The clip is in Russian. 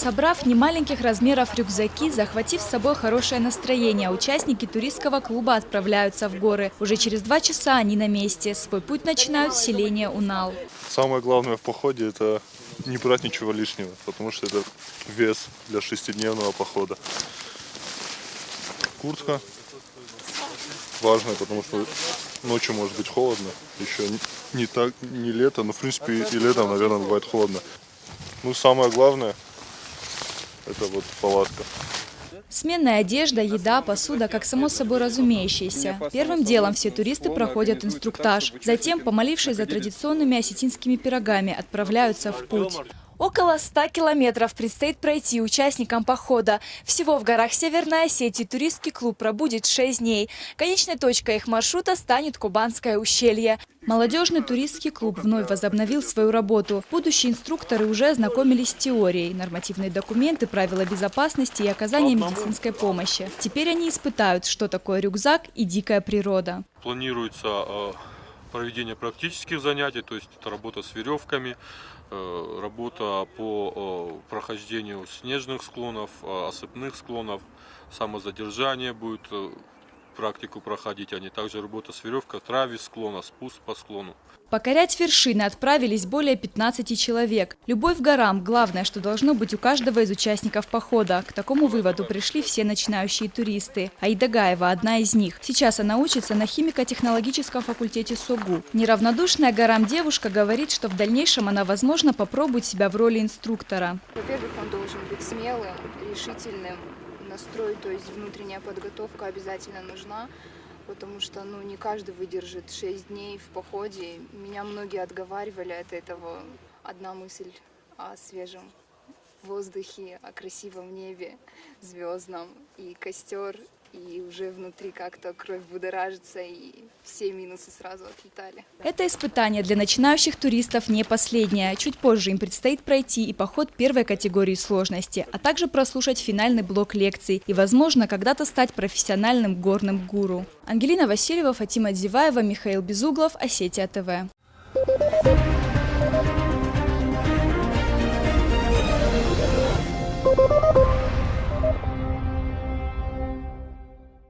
Собрав немаленьких размеров рюкзаки, захватив с собой хорошее настроение, участники туристского клуба отправляются в горы. Уже через 2 часа они на месте. Свой путь начинают с селения Унал. Самое главное в походе – это не брать ничего лишнего, потому что это вес для 6-дневного похода. Куртка важная, потому что ночью может быть холодно. Еще не лето, но в принципе и летом, наверное, бывает холодно. Ну, самое главное – это вот палатка. Сменная одежда, еда, посуда, как само собой разумеющееся. Первым делом все туристы проходят инструктаж. Затем, помолившись за традиционными осетинскими пирогами, отправляются в путь. Около 100 километров предстоит пройти участникам похода. Всего в горах Северной Осетии туристский клуб пробудет 6 дней. Конечной точкой их маршрута станет Кубанское ущелье. Молодежный туристский клуб вновь возобновил свою работу. Будущие инструкторы уже ознакомились с теорией, нормативные документы, правила безопасности и оказания медицинской помощи. Теперь они испытают, что такое рюкзак и дикая природа. Планируется проведение практических занятий, то есть это работа с веревками, работа по прохождению снежных склонов, осыпных склонов, самозадержание будет практику проходить, а также работа с веревкой, траве склона, спуск по склону. Покорять вершины отправились более 15 человек. Любовь к горам – главное, что должно быть у каждого из участников похода. К такому выводу пришли все начинающие туристы. Аида Гаева – одна из них. Сейчас она учится на химико-технологическом факультете СОГУ. Неравнодушная горам девушка говорит, что в дальнейшем она, возможно, попробует себя в роли инструктора. Во-первых, он должен быть смелым, решительным. Настрой, то есть внутренняя подготовка обязательно нужна. Потому что не каждый выдержит 6 дней в походе. Меня многие отговаривали от этого. Одна мысль о свежем воздухе, о красивом небе, звездном, и костер, и уже внутри как-то кровь будоражится, и все минусы сразу отлетали. Это испытание для начинающих туристов не последнее. Чуть позже им предстоит пройти и поход первой категории сложности, а также прослушать финальный блок лекций и, возможно, когда-то стать профессиональным горным гуру. Ангелина Васильева, Фатима Дзиваева, Михаил Безуглов, Осетия ТВ.